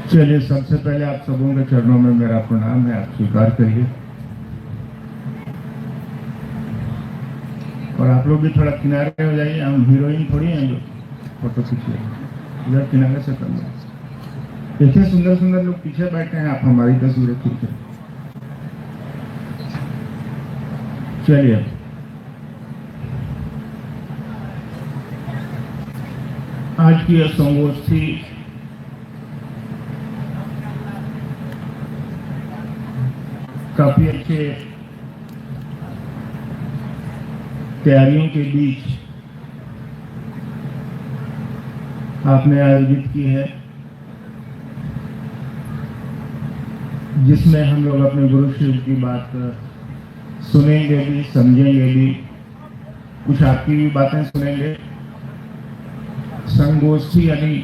चलिए, सबसे पहले आप सबों के चरणों में मेरा प्रणाम है, आप स्वीकार करिए। और आप लोग भी थोड़ा किनारे हो जाइए, हम हीरोइन थोड़ी हैं जो फोटो खींचिए, इधर किनारे से कर लो। इतने सुंदर सुंदर लोग पीछे बैठे हैं, आप हमारी तस्वीरें खींचे। चलिए, आज की यह संगोष्ठी काफी अच्छे तैयारियों के बीच आपने आयोजित की है, जिसमें हम लोग अपने गुरु शिव की बात सुनेंगे भी, समझेंगे भी, कुछ आपकी भी बातें सुनेंगे। संगोष्ठी यानी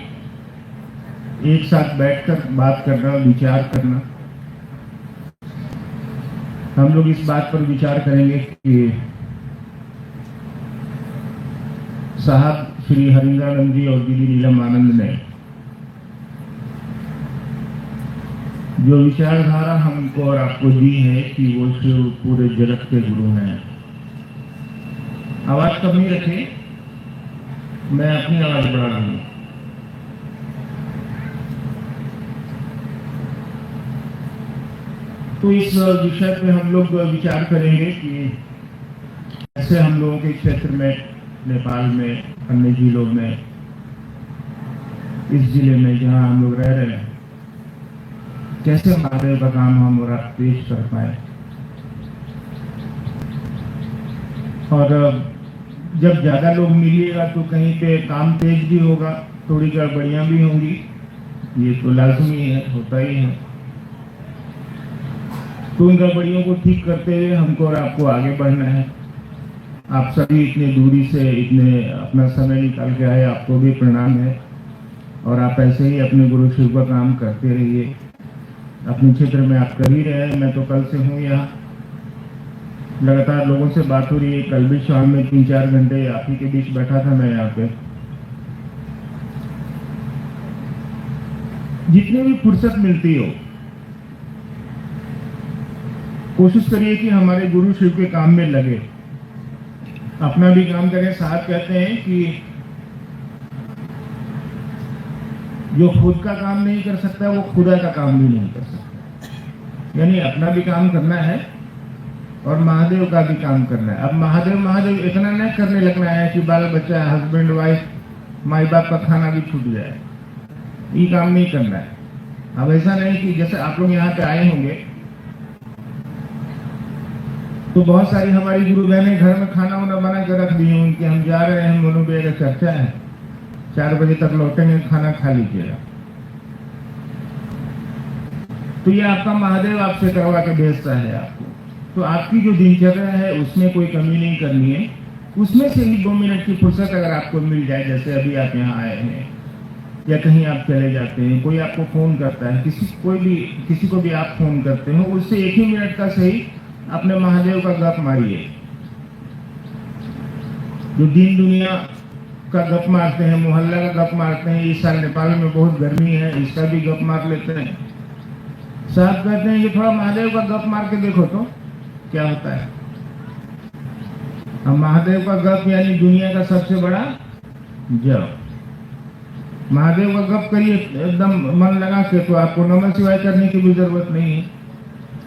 एक साथ बैठकर बात करना, विचार करना। हम लोग इस बात पर विचार करेंगे कि साहब श्री हरिंद्रानंद जी और दीदी नीलम आनंद ने जो विचारधारा हमको और आपको दी है कि वो शिव पूरे जगत के गुरु हैं। आवाज कम नहीं रखें, मैं अपनी आवाज बढ़ा रहा हूं। तो इस विषय पे हम लोग विचार करेंगे कि कैसे हम लोगों के क्षेत्र में, नेपाल में, अन्य जिलों में, इस जिले में जहां हम लोग रह रहे हैं, कैसे महादेव का काम हम और आप पेश कर पाए। और जब ज्यादा लोग मिलिएगा तो कहीं पे काम तेज भी होगा, थोड़ी गड़बड़ियां भी होंगी, ये तो लाजमी है, होता ही है। तो उन गड़बड़ियों को ठीक करते हुए हमको और आपको आगे बढ़ना है। आप सभी इतने दूरी से इतने अपना समय निकाल के आए, आपको भी प्रणाम है। और आप ऐसे ही अपने गुरु शिव का काम करते रहिए। अपने क्षेत्र में आप कर ही रहे हैं, मैं तो कल से हूँ यहाँ, लगातार लोगों से बात हो रही है। कल भी शाम में 3-4 घंटे आप ही के बीच बैठा था मैं यहाँ पे। जितनी भी फुर्सत मिलती हो, कोशिश करिए कि हमारे गुरु शिव के काम में लगे, अपना भी काम करें। साहब कहते हैं कि जो खुद का काम नहीं कर सकता वो खुदा का काम भी नहीं कर सकता। यानी अपना भी काम करना है और महादेव का भी काम करना है। अब महादेव इतना नहीं करने लगना है कि बाल बच्चा, हस्बैंड वाइफ, माई बाप का खाना भी छूट जाए, ये काम नहीं करना है। अब ऐसा नहीं कि जैसे आप लोग यहाँ पे आए होंगे तो बहुत सारी हमारी गुरु बहनें घर में खाना वाना बना कर रख दी हैं उनकी, हम जा रहे हैं, मनोबेग चर्चा है, 4 बजे तक लौटेंगे, खाना खा लीजिएगा। तो ये आपका महादेव आपसे करवा के भेजता है आपको। तो आपकी जो दिनचर्या है उसमें कोई कमी नहीं करनी है। उसमें से ही 2 मिनट की फुर्सत अगर आपको मिल जाए, जैसे अभी आप यहाँ आए हैं या कहीं आप चले जाते हैं, कोई आपको फोन करता है, किसी को भी आप फोन करते हो, उससे 1 ही मिनट का सही अपने महादेव का गप मारिए। जो दीन दुनिया का गप मारते हैं, मोहल्ला का गप मारते हैं, इस साल नेपाल में बहुत गर्मी है, इसका भी गप मार लेते हैं। साहब कहते हैं ये थोड़ा महादेव का गप मार के देखो तो क्या होता है। अब महादेव का गप यानी दुनिया का सबसे बड़ा जप। महादेव का गप करिए एकदम मन लगा के, तो आपको नमः शिवाय करने की भी जरूरत नहीं है।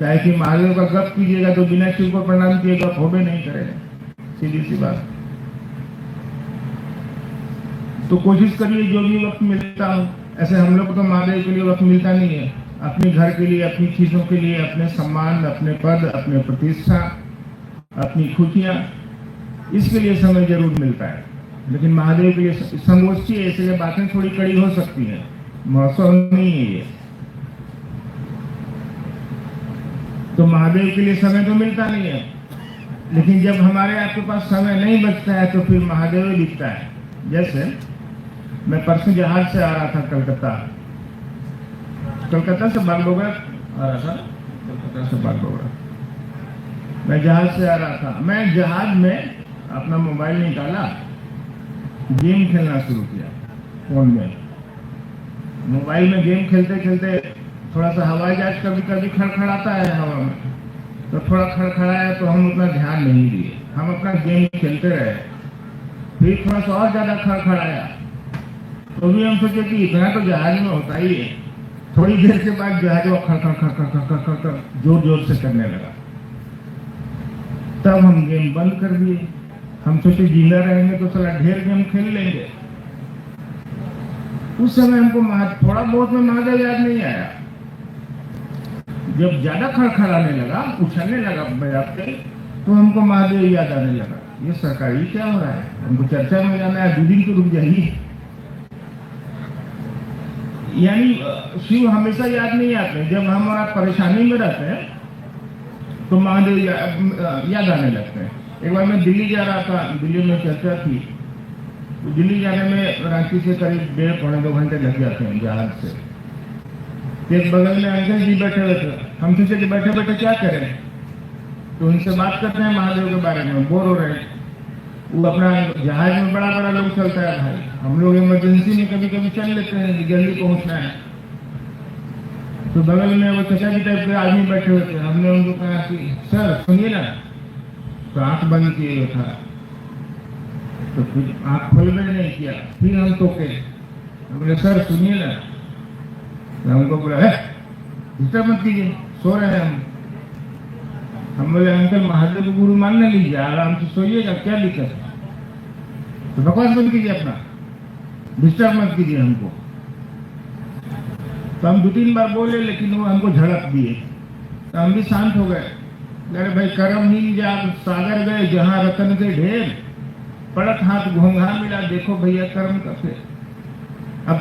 चाहे कि महादेव का गप कीजिएगा तो बिना शिव को प्रणाम किए गप होबे नहीं करेगा, सीधी सी बात। तो कोशिश करिए जो भी वक्त मिलता हो, ऐसे हम लोग को तो महादेव के लिए वक्त मिलता नहीं है, अपने घर के लिए, अपनी चीजों के लिए, अपने सम्मान, अपने पद, अपने प्रतिष्ठा, अपनी खुशियां, इसके लिए समय जरूर मिलता है। लेकिन महादेव के लिए संगोष्ठी ऐसे बातें थोड़ी कड़ी हो सकती है, मौसम नहीं है ये। तो महादेव के लिए समय तो मिलता नहीं है, लेकिन जब हमारे आपके पास समय नहीं बचता है तो फिर महादेव ही दिखता है। जैसे मैं परसों जहाज से आ रहा था कलकत्ता से बागडोगरा आ रहा था, कलकत्ता से बागडोगरा मैं जहाज से आ रहा था। मैं जहाज में अपना मोबाइल निकाला, गेम खेलना शुरू किया फोन में। मोबाइल में गेम खेलते खेलते थोड़ा सा हवाई जहाज कभी कभी खड़खड़ाता है हवा में, तो थोड़ा खड़खड़ाया तो हम उतना ध्यान नहीं दिए, हम अपना गेम खेलते रहे। फिर थोड़ा सा और ज्यादा खड़खड़ाया तो भी हम सोचे कि इतना तो जहाज में होता ही है। थोड़ी देर के बाद जहाज वो खड़ खड़ खड़ खड़ खड़ खड़ खड़ खड़ जोर जोर से करने लगा। तब हम गेम बंद कर दिए। हम सोचे जिंदा रहेंगे तो साला ढेर गेम खेल लेंगे। उस समय हमको थोड़ा बहुत में महादेव याद नहीं आया। जब ज्यादा खड़खड़ाने लगा, उछलने लगा बैराग पे, तो हमको महादेव याद आने लगा। ये सरकारी क्या हो रहा है, हमको चर्चा में जाना है, 2 दिन तो रुक जाइए। यानी शिव हमेशा याद नहीं आते। जब हमारा परेशानी में रहते हैं तो महादेव याद आने लगते हैं। एक बार मैं दिल्ली जा रहा था, दिल्ली में चर्चा थी, तो दिल्ली जाने में रांची से करीब 1.5-2 घंटे लग जाते हैं जहाज से। एक बगल में अंकल जी बैठे हुए थे, हम सोचे कि बैठे बैठे क्या करें, तो उनसे बात करते हैं महादेव के बारे में, बोर हो रहे हैं। वो अपना जहाज में बड़ा बड़ा लोग चलता है भाई, हम लोग इमरजेंसी में कभी कभी चल लेते हैं, जल्दी पहुंचना है। तो बगल में वो चचा जी टाइप के आदमी बैठे हुए थे। हमने उनको कहा कि सर सुनिए ना, तो आंख बंद किए हुआ था, तो फिर आंख खोल में नहीं किया। फिर हम टोके, हमने सर सुनिए ना, तो हमको बोला है डिस्टर्ब मत कीजिए, सो रहे हैं हम बोले अंकल महादेव को गुरु मानने लीजिए, आराम से सोइएगा, क्या दिक्कत है, तो बकवास बंद कीजिए अपना, डिस्टर्ब मत कीजिए हमको। तो हम 2-3 बार बोले, लेकिन वो हमको झड़प दिए, तो हम भी शांत हो गए। अरे भाई कर्महीन जाग सागर गए, जहां रतन के ढेर, पड़त हाथ घोंघा मिला, देखो भैया कर्म कैसे। अब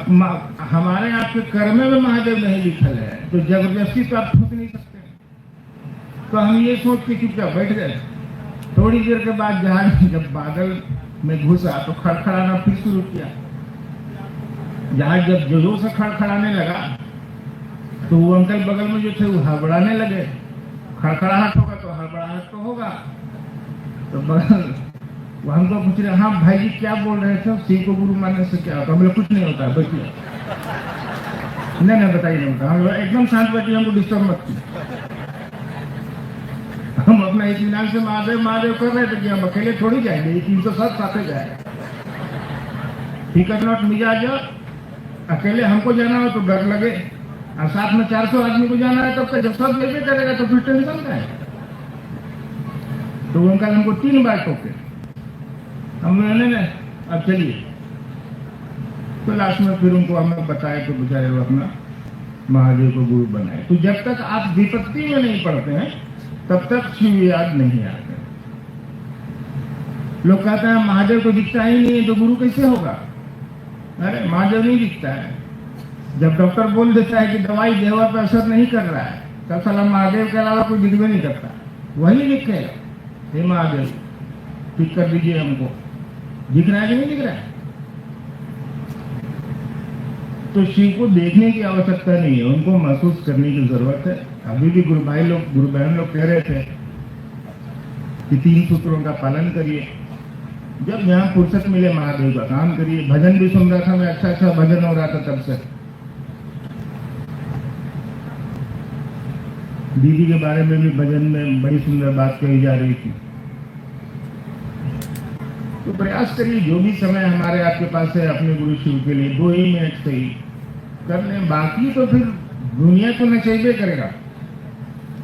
हमारे आपके कर्म में महादेव नहीं लिखल है, तो जबरदस्ती तो आप ठोक नहीं सकते। तो हम ये सोच के चुपचाप बैठ गए। थोड़ी देर के बाद जहाज जब बादल में घुसा तो खड़खड़ाना फिर शुरू किया। जहाज जब जोरों से खड़खड़ाने लगा तो वो अंकल बगल में जो थे वो हड़बड़ाने लगे। खड़खड़ाहट होगा तो हड़बड़ाहट तो होगा। तो बगल वो हमको पूछ रहे, हाँ भाई जी क्या बोल रहे थे, शिव को गुरु मानने से क्या होता? हम लोग कुछ नहीं होता, बैठिए। नहीं बताइए, नहीं होता। हम लोग एकदम शांत बैठिए, हमको डिस्टर्ब मत कीजिए। हम अपना इत्मीनान से महादेव महादेव कर रहे थे कि हम अकेले थोड़ी जाएंगे, ये 307 साथे जाएगा। टिकट नॉट मिजाज, अकेले हमको जाना हो तो डर लगे, और साथ में 400 आदमी को जाना है, तब जब सब लेके करेगा तो फिर टेंशन का है। तो वो अंकल हमको 3 बार टोके, हमने अब चलिए। तो लास्ट में फिर उनको हमें बताया तो बेचारे वो अपना महादेव को गुरु बनाए। तो जब तक आप विपत्ति में नहीं पड़ते हैं तब तक शिव याद नहीं आते। लोग कहते हैं महादेव को दिखता ही नहीं है तो गुरु कैसे होगा? अरे महादेव नहीं दिखता है। जब डॉक्टर बोल देता है कि दवाई देवा पर असर नहीं कर रहा है, तब साला महादेव के अलावा कोई दिखबे नहीं करता, वही दिखेगा, हे महादेव ठीक कर दीजिए हमको। दिख रहा है कि नहीं दिख रहा है? तो शिव को देखने की आवश्यकता नहीं है, उनको महसूस करने की जरूरत है। अभी भी गुरु भाई लोग, गुरु बहन लोग कह रहे थे कि 3 सूत्रों का पालन करिए, जब यहाँ फुर्सत मिले महादेव का काम करिए। भजन भी सुन रहा था मैं, अच्छा भजन हो रहा था तब से। दीदी के बारे में भी भजन में बड़ी सुंदर बात कही जा रही थी। तो प्रयास करिए, जो भी समय हमारे आपके पास है अपने गुरु शिव के लिए 2 ही मिनट से ही कर लें। बाकी तो फिर दुनिया तो नचेबे करेगा,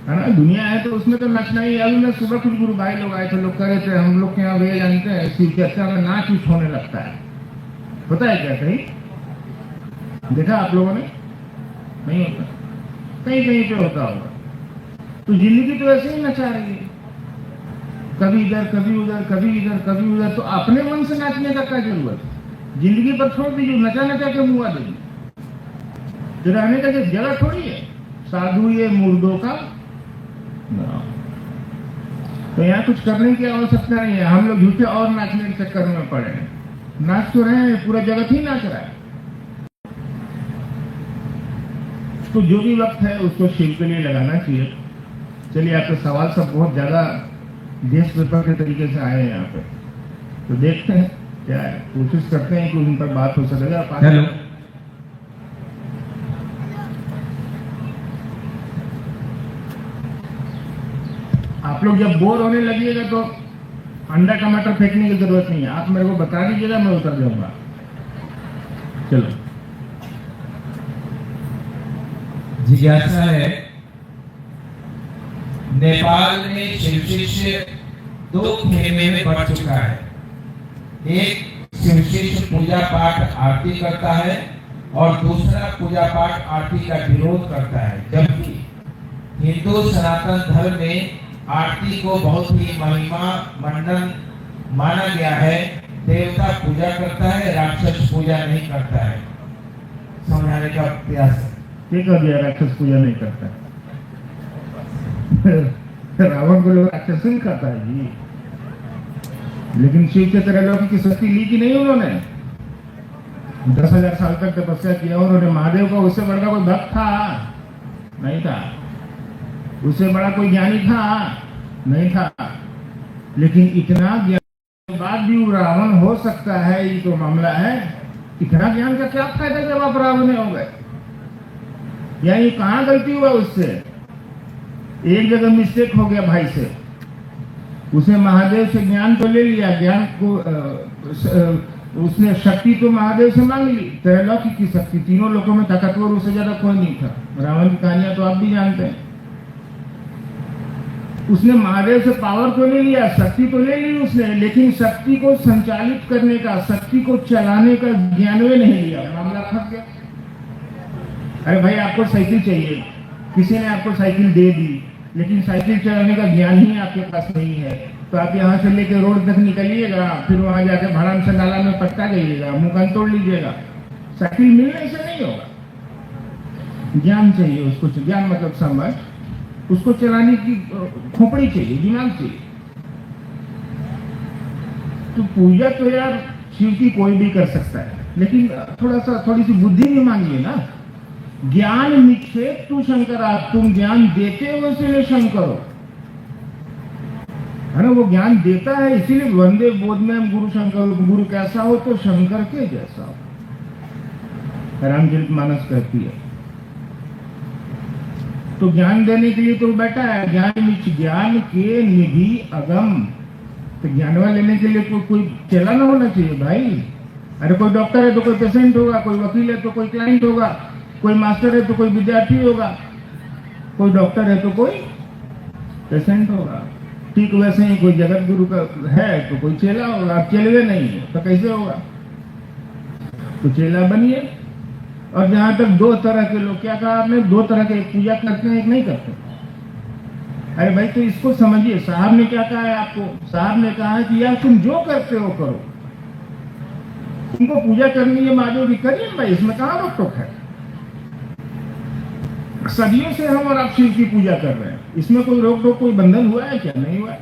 है ना? दुनिया है तो उसमें तो नचना ही। अभी मैं सुबह कुछ गुरु भाई लोग आए थे, लोग कह रहे थे हम लोग के यहाँ वे जानते हैं शिव चर्चा में नाच उच होने लगता है, पता है क्या? कहीं देखा आप लोगों ने? नहीं होता, कहीं कहीं पे होता होगा। तो जिंदगी तो ऐसे ही नचा रही है, कभी इधर कभी उधर, कभी इधर कभी उधर। तो अपने मन से नाचने का क्या जरूरत है? जिंदगी पर छोड़ दीजिए, नचा नचा के मुआ दीजिए। तो रहने का जगह थोड़ी है, साधु ये मुर्दों का। तो यहाँ कुछ करने की आवश्यकता नहीं है। हम लोग झूठे और नाचने के चक्कर में पड़े हैं। नाच तो रहे हैं, पूरा जगत ही नाच रहा है। तो जो भी वक्त है उसको शिव के लिए लगाना चाहिए। चलिए, आपके सवाल सब बहुत ज्यादा देश पेपर के तरीके से आए हैं यहाँ पे, तो देखते हैं क्या है, कोशिश करते हैं कि उन पर बात हो सकेगा। हेलो, आप लोग जब बोर होने लगिएगा तो अंडा टमाटर फेंकने की जरूरत नहीं है, आप मेरे को बता दीजिएगा, मैं उतर जाऊंगा। चलो। जिज्ञासा है, नेपाल में शिव शिष्य 2 खेमे में बढ़ चुका है। एक शिव शिष्य पूजा पाठ आरती करता है और दूसरा पूजा पाठ आरती का विरोध करता है, जबकि हिंदू सनातन धर्म में आरती को बहुत ही महिमा मंडन माना गया है। देवता पूजा करता है, राक्षस पूजा नहीं करता है। समझाने का प्रयास है। ये कह दिया राक्षस पूजा नहीं करता। रावण को लोग राक्षस नहीं करता है जी, लेकिन शिव के तरह लोगों की शक्ति ली कि नहीं उन्होंने? 10,000 साल तक तपस्या किया उन्होंने। महादेव का उससे बड़ा कोई भक्त था? नहीं था। उससे बड़ा कोई ज्ञानी था? नहीं था। लेकिन इतना ज्ञान के बाद भी वो रावण हो सकता है, ये तो मामला है। इतना ज्ञान का क्या फायदा जब आप रावण हो गए? या ये कहां गलती हुआ उससे? एक जगह मिस्टेक हो गया भाई से। उसने महादेव से ज्ञान तो ले लिया, ज्ञान को उसने शक्ति तो महादेव से मांग ली, त्रैलोक्य की शक्ति, तीनों लोगों में ताकतवर उससे ज्यादा कोई नहीं था। रावण की कहानियां तो आप भी जानते हैं। उसने महादेव से पावर तो ले लिया, शक्ति तो ले ली उसने, लेकिन शक्ति को संचालित करने का, शक्ति को चलाने का ज्ञान वे नहीं लिया। मामला फंस गया। अरे भाई, आपको साइकिल चाहिए, किसी ने आपको साइकिल दे दी, लेकिन साइकिल चलाने का ज्ञान ही आपके पास नहीं है, तो आप यहाँ से लेकर रोड तक निकलिएगा, फिर वहां जाके भाड़ान से नाला में पटका जाइएगा, मुंह कान तोड़ लीजिएगा। साइकिल मिलने से नहीं होगा। ज्ञान चाहिए उसको, ज्ञान मतलब समझ, उसको चलाने की खोपड़ी चाहिए, दिमाग चाहिए। तो पूजा तो यार शिव की कोई भी कर सकता है, लेकिन थोड़ी सी बुद्धि भी मांगिए ना। ज्ञान निक्षेप तू शंकर, आप तुम ज्ञान देते हो इसीलिए शंकर हो, है ना? वो ज्ञान देता है इसीलिए वंदे बोध में हम गुरु शंकर। गुरु कैसा हो तो शंकर के जैसा हो, रामचरितमानस कहती है। तो ज्ञान देने के लिए तो बैठा है। ज्ञान के निधि अगम, तो ज्ञानवा लेने के लिए कोई चेला ना होना चाहिए भाई। अरे कोई डॉक्टर है तो कोई पेशेंट होगा, कोई वकील है तो कोई क्लाइंट होगा, कोई मास्टर है तो कोई विद्यार्थी होगा, कोई डॉक्टर है तो कोई पेशेंट होगा। ठीक वैसे ही कोई जगत गुरु का है तो कोई चेला होगा। आप चेले नहीं है तो कैसे होगा? तो चेला बनिए। और जहां तक 2 तरह के लोग, क्या कहा आपने? 2 तरह के, एक पूजा करते हैं, एक नहीं करते। अरे भाई, तो इसको समझिए। साहब ने क्या कहा है आपको? साहब ने कहा है कि यार तुम जो करते हो करो, तुमको पूजा करनी है महादेव की, करिए भाई, इसमें कहां रोक टोक है? सदियों से हम और आप शिव की पूजा कर रहे हैं, इसमें कोई रोक टोक, कोई बंधन हुआ है क्या? नहीं हुआ है।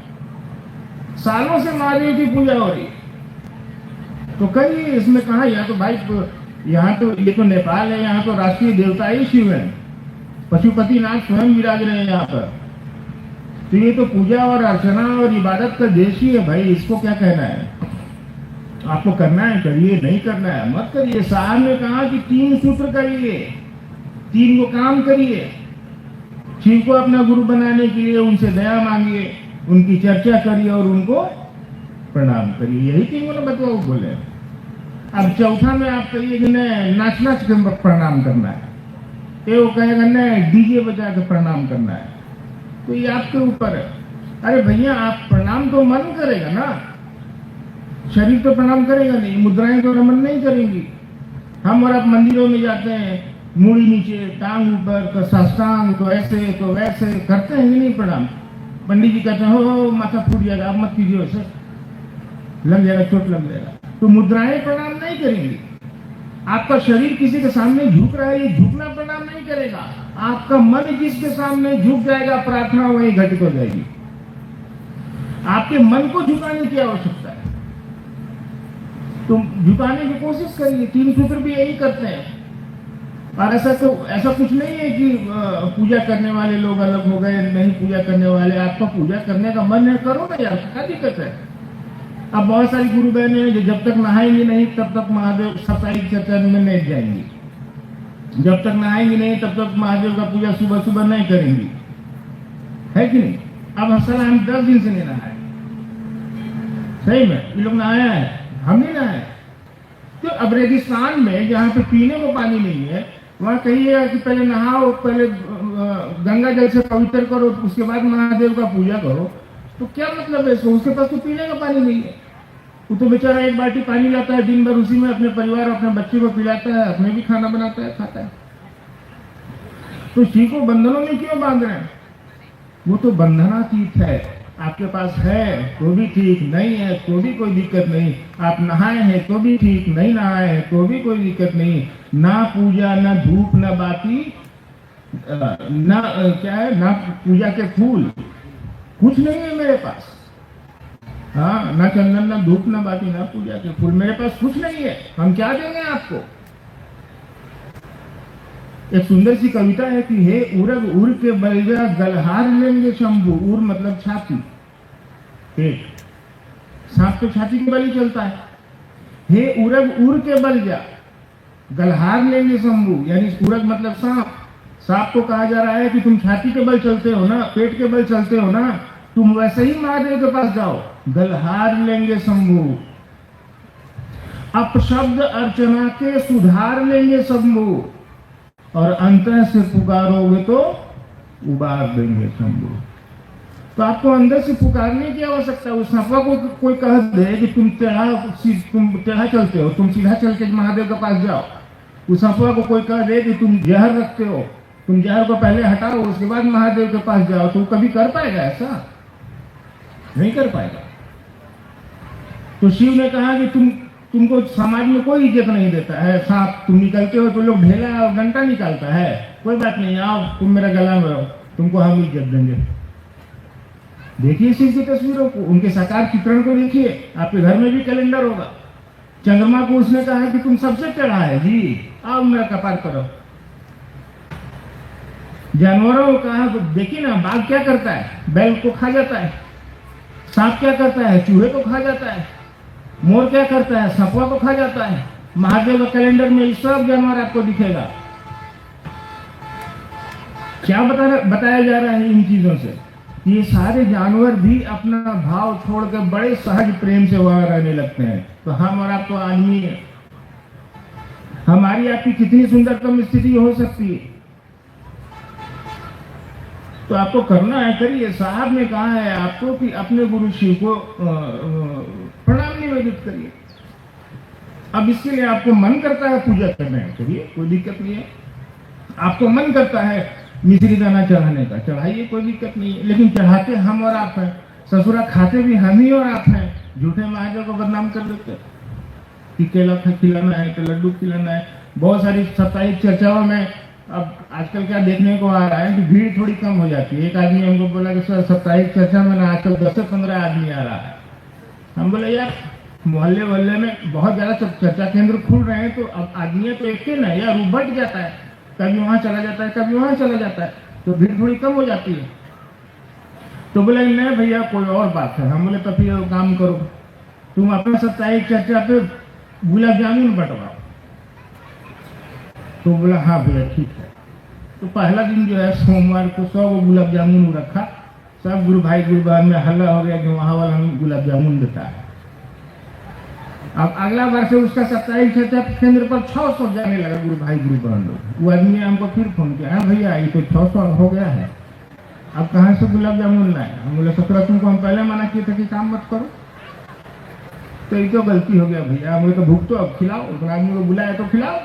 सालों से महादेव की पूजा हो रही है, तो करिए, इसमें कहा। या तो भाई, यहाँ तो ये तो नेपाल है, यहाँ तो राष्ट्रीय देवता ही शिव है, पशुपति नाथ स्वयं विराज रहे हैं यहाँ पर। तो ये तो पूजा और अर्चना और इबादत का देश ही है भाई, इसको क्या कहना है? आपको करना है करिए, नहीं करना है मत करिए। साहब ने कहा कि 3 सूत्र करिए, 3 को काम करिए। शिव को अपना गुरु बनाने के लिए उनसे दया मांगिए, उनकी चर्चा करिए और उनको प्रणाम करिए। यही 3 ने बतवा बोले। अब चौथा में आप कहिए कि नाच नाच के प्रणाम करना है, ये वो कहेगा नहीं डीजे बजा के प्रणाम करना है, तो ये आपके ऊपर है। अरे भैया, आप प्रणाम तो मन करेगा ना, शरीर तो प्रणाम करेगा नहीं, मुद्राएं तो रमन नहीं करेंगी। हम और आप मंदिरों में जाते हैं, मूड़ी नीचे, टांग ऊपर, तो साष्टांग, तो ऐसे तो वैसे करते हैं नहीं प्रणाम। पंडित जी कहते हैं हो माथा फूट जाएगा, आप मत कीजिए, वैसे लग जाएगा, चोट लग जाएगा। तो मुद्राएं प्रणाम नहीं करेंगी। आपका शरीर किसी के सामने झुक रहा है, ये झुकना प्रणाम नहीं करेगा। आपका मन जिसके सामने झुक जाएगा, प्रार्थना वही घटित हो जाएगी। आपके मन को झुकाने की आवश्यकता है, तो झुकाने की कोशिश करिए। 3 सूत्र भी यही करते हैं। और ऐसा कुछ नहीं है कि पूजा करने वाले लोग अलग हो गए, नहीं पूजा करने वाले। आपका पूजा करने का मन है, करो ना यार, क्या दिक्कत है? अब बहुत सारी गुरु बहनें हैं जो जब तक नहाएंगी नहीं तब तक महादेव साप्ताहिक चर्चा में नहीं जाएंगी, जब तक नहाएंगी नहीं तब तक महादेव का पूजा सुबह सुबह नहीं करेंगी, है कि नहीं? अब असल हम 10 दिन से नहीं नहाए, सही में ये लोग नहाया है, हम नहीं नहाए। तो अब रेगिस्तान में जहाँ पे पीने को पानी नहीं है, वहाँ कहिएगा कि पहले नहाओ, पहले गंगा जल से पवित्र करो, उसके बाद महादेव का पूजा करो, तो क्या मतलब है इसको? उसके पास तो पीने का पानी नहीं है। वो तो बेचारा एक बाल्टी पानी लाता है, दिन भर उसी में अपने परिवार अपने बच्चे को पिलाता है, अपने भी खाना बनाता है, खाता है। तो शिव को बंधनों में क्यों बांध रहे हैं? वो तो बंधनातीत है। आपके पास है तो भी ठीक, नहीं है तो भी कोई दिक्कत नहीं, आप नहाए हैं तो भी ठीक, नहीं नहाए हैं तो भी कोई दिक्कत नहीं। ना पूजा, ना धूप, ना बाती, ना क्या है, ना पूजा के फूल, कुछ नहीं है मेरे पास। हाँ, ना चंदन, ना धूप, ना बाती, ना पूजा के फूल, मेरे पास कुछ नहीं है। हम क्या देंगे आपको? एक सुंदर सी कविता है कि हे उरग उर के बलजा गलहार लेंगे शंभू। उर मतलब छाती, पेट। सांप तो छाती के बल ही चलता है। हे उरग उर के बलजा गलहार लेंगे शंभू, यानी उरग मतलब सांप। सांप को कहा जा रहा है कि तुम छाती के बल चलते हो ना, पेट के बल चलते हो ना, तुम वैसे ही महादेव के पास जाओ, गलहार लेंगे शंभू। अपशब्द अर्चना के सुधार लेंगे शंभू, और अंतर से पुकारोगे तो उबार देंगे शंभू। तो आपको अंदर से पुकारने की आवश्यकता है। उस सांपा को कोई कह दे कि तुम टेढ़ा चलते हो, तुम सीधा चल के महादेव के पास जाओ। उस सांपा को कोई कह दे कि तुम जहर रखते हो, तुम जहर को पहले हटाओ उसके बाद महादेव के पास जाओ, तो कभी कर पाएगा ऐसा? नहीं कर पाएगा। तो शिव ने कहा कि तुमको समाज में कोई इज्जत नहीं देता है। सांप तुम निकलते हो तो लोग ढेला और डंडा निकालता है, कोई बात नहीं, आओ तुम मेरा गला में रहो, तुमको हम इज्जत देंगे। देखिए शिव की तस्वीरों को, उनके साकार चित्रण को देखिए, आपके घर में भी कैलेंडर होगा। चंद्रमा को उसने कहा कि तुम सबसे टेढ़ा है जी, आओ मेरा कपार करो। जानवरों को कहा, देखिए ना बाघ क्या करता है, बैल को खा जाता है। सांप क्या करता है, चूहे को खा जाता है। मोर क्या करता है, सपवा को खा जाता है। महादेव का कैलेंडर में सब जानवर आपको दिखेगा। क्या बताया जा रहा है इन चीजों से? ये सारे जानवर भी अपना भाव छोड़कर बड़े सहज प्रेम से वहां रहने लगते हैं। तो हम और आप तो आदमी है, हमारी आपकी कितनी सुंदरतम स्थिति हो सकती है। तो आपको करना है, करिए। साहब ने कहा है आपको कि अपने गुरु शिव को प्रणाम निवेदित करिए। अब इसके लिए आपको मन करता है पूजा करना है, करिए, कोई दिक्कत नहीं है। आपको मन करता है मिश्री दाना चढ़ाने का, चढ़ाइए, कोई दिक्कत नहीं है। लेकिन चढ़ाते हम और आप हैं, ससुरा खाते भी हम ही और आप हैं। झूठे महादेव को बदनाम कर देते कि केला खिलाना है, तो लड्डू खिलाना है। बहुत सारी साप्ताहिक चर्चाओं में अब आजकल क्या देखने को आ रहा है कि भीड़ थोड़ी कम हो जाती है। एक आदमी हमको बोला कि सर साप्ताहिक चर्चा में ना आजकल 10 से 15 आदमी आ रहा है। हम बोले यार मोहल्ले वल्ले में बहुत ज्यादा चर्चा केंद्र खुल रहे हैं, तो अब आदमी तो एक ही ना यार, वो बढ़ जाता है, कभी वहां चला जाता है, कभी वहां चला जाता है, तो भीड़ थोड़ी कम हो जाती है। तो बोले नहीं भैया कोई और बात है। हम बोले तो फिर काम करो, तुम अपने साप्ताहिक चर्चा पे गुलाब जामुन बंटवाओ। तो बोला हाँ भैया ठीक है। तो पहला दिन जो है सोमवार को 100 गुलाब जामुन रखा, सब गुरु भाई गुरु बहन में हल्ला हो गया कि वहां वाला हमें गुलाब जामुन देता है। अब अगला बार से उसका साप्ताहिक चर्चा केंद्र पर 600 जाने लगा गुरु भाई गुरु बहन लोग। वो आदमी ने हमको फिर फोन किया, हाँ भैया ये तो 600 हो गया है, अब कहाँ से गुलाब जामुन लाए? हम बोले ससुरा तुमको हम पहले मना किए थे कि काम मत करो। तो ये तो गलती हो गया भैया, हम तो भूख तो अब खिलाओ, तो आदमी को बुलाया तो खिलाओ।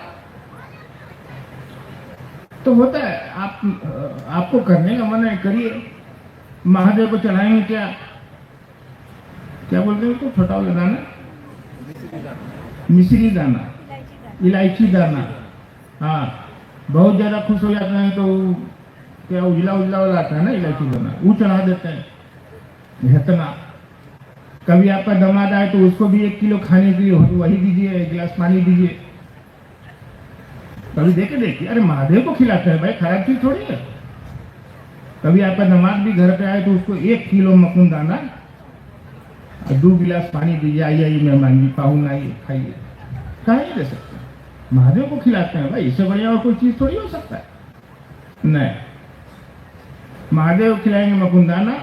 तो होता है, आपको करने का मन है, करिए। महादेव को चढ़ाएंगे क्या क्या बोलते हैं, तो छोटा वाला दाना, मिश्री दाना, इलायची दाना। हाँ, बहुत ज्यादा खुश हो जाते हैं तो क्या उजला उजला वाला आता है ना इलायची दाना, वो चढ़ा देते हैं। इतना कभी आपका दामाद आए तो उसको भी 1 किलो खाने के लिए वही दीजिए, 1 गिलास पानी दीजिए। कभी देखे देखिए, अरे महादेव को खिलाते हैं भाई, खराब चीज थोड़ी है। कभी आपका दामाद भी घर पे आए तो उसको 1 किलो मकुन दाना और 2 गिलास पानी दीजिए, आइए मेहमान जी, पाहुन आइए, खाइए। कहाँ नहीं दे सकते, महादेव को खिलाते हैं भाई, इससे बढ़िया और कोई चीज थोड़ी हो सकता है। नहीं, महादेव खिलाएंगे मकुन दाना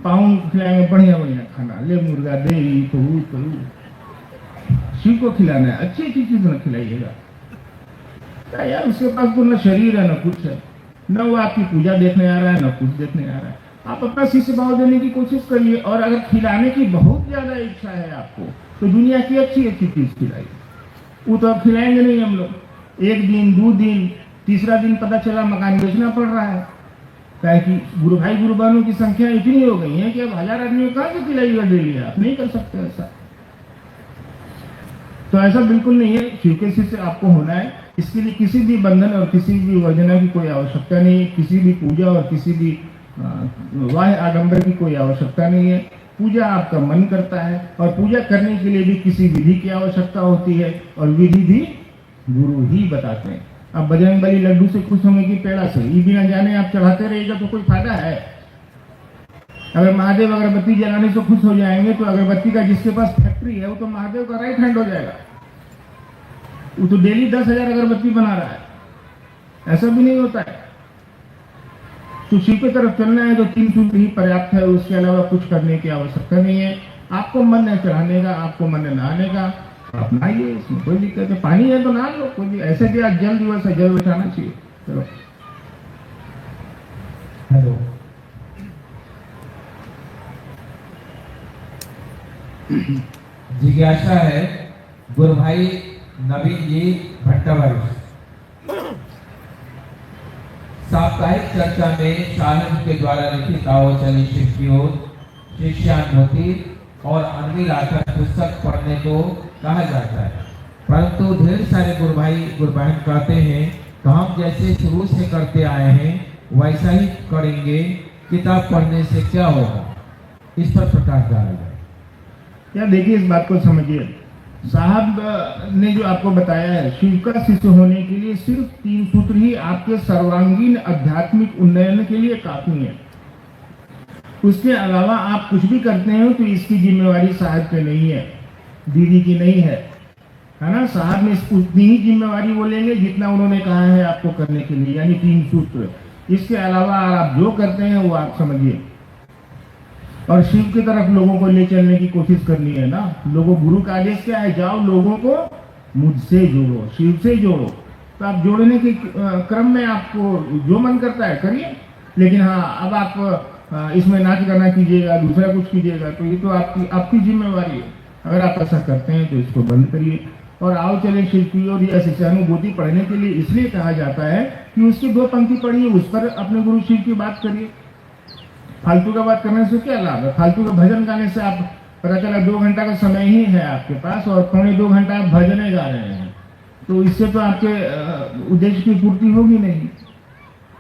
पाउंड खिलाएंगे बढ़िया बढ़िया खाना, ले मुर्गा दे तो शिव को खिलाना है, अच्छी अच्छी चीज न खिलाइएगा। क्या यार, उसके पास तो न शरीर है न कुछ है, न वो आपकी पूजा देखने आ रहा है न कुछ देखने आ रहा है। आप अपना शिष्य भाव देने की कोशिश करिए, और अगर खिलाने की बहुत ज्यादा इच्छा है आपको तो दुनिया की अच्छी अच्छी चीज खिलाइए। वो तो अब खिलाएंगे नहीं हम लोग। एक दिन, 2 दिन, तीसरा दिन पता चला मकान बेचना पड़ रहा है। क्या है कि गुरु भाई गुरु बहनों की संख्या इतनी हो गई है कि अब 1000 आदमी को कहाँ से खिलाइएगा डेली? आप नहीं कर सकते ऐसा। तो ऐसा बिल्कुल नहीं है। शिव के शिष्य आपको होना है, इसके लिए किसी भी बंधन और किसी भी वर्जना की कोई आवश्यकता नहीं है, किसी भी पूजा और किसी भी वाह आडंबर की कोई आवश्यकता नहीं है। पूजा आपका मन करता है, और पूजा करने के लिए भी किसी विधि की आवश्यकता होती है, और विधि भी गुरु ही बताते हैं। अब बजरंगबली लड्डू से खुश होंगे कि पेड़ा से, ये बिना जाने आप चढ़ाते रहिएगा तो कोई फायदा है? अगर महादेव अगरबत्ती जलाने से खुश हो जाएंगे तो अगरबत्ती का जिसके पास फैक्ट्री है वो तो महादेव का राइट हैंड हो जाएगा। वो तो डेली 10,000 अगरबत्ती बना रहा है। ऐसा भी नहीं होता है। तो शिव की तरफ चलना है तो 3 सूत्र ही पर्याप्त है, उसके अलावा कुछ करने की आवश्यकता नहीं है। आपको मन है चढ़ाने का, आपको मन है नहाने का, आप नहाइए, इसमें कोई दिक्कत है। पानी है तो नहा लो, कोई भी ऐसे भी आज जल दिवस है, जल बचाना चाहिए। चलो। हेलो, जिज्ञासा है गुरु भाई नवीन जी भट्टावारी, साप्ताहिक चर्चा में शाहन के द्वारा लिखित आवचनी शिष्यों शिष्यानुभूति और अनविल आकर पुस्तक पढ़ने को कहा जाता है, परंतु ढेर सारे गुरु भाई गुरु बहन कहते हैं कि हम जैसे शुरू से करते आए हैं वैसा ही करेंगे, किताब पढ़ने से क्या होगा? इस पर प्रकाश डाला जाए। क्या देखिए, इस बात को समझिए। साहब ने जो आपको बताया है, शिव का शिष्य होने के लिए सिर्फ 3 सूत्र ही आपके सर्वांगीण आध्यात्मिक उन्नयन के लिए काफी है। उसके अलावा आप कुछ भी करते हो तो इसकी जिम्मेवारी साहब पे नहीं है, दीदी की नहीं है ना। साहब ने उतनी ही जिम्मेवारी वो लेंगे जितना उन्होंने कहा है आपको करने के लिए, यानी 3 सूत्र। इसके अलावा आप जो करते हैं वो आप समझिए, और शिव की तरफ लोगों को ले चलने की कोशिश करनी है ना। लोगों, गुरु का आदेश क्या है? जाओ लोगों को मुझसे जोड़ो, शिव से जोड़ो। तो आप जोड़ने के क्रम में आपको जो मन करता है करिए, लेकिन हाँ, अब आप इसमें नाच गाना कीजिएगा, दूसरा कुछ कीजिएगा, तो ये तो आपकी जिम्मेवारी है। अगर आप ऐसा करते हैं तो इसको बंद करिए, और आओ चले शिव की ओर या शिष्यानुभूति पढ़ने के लिए इसलिए कहा जाता है कि उसकी 2 पंक्ति पढ़िए, उस पर अपने गुरु शिव की बात करिए। फालतू का बात करने से क्या लाभ है? फालतू का भजन गाने से आप पता चला 2 घंटा का समय ही है आपके पास, और 2.25 घंटा आप भजने गा रहे हैं, तो इससे तो आपके उद्देश्य की पूर्ति होगी नहीं।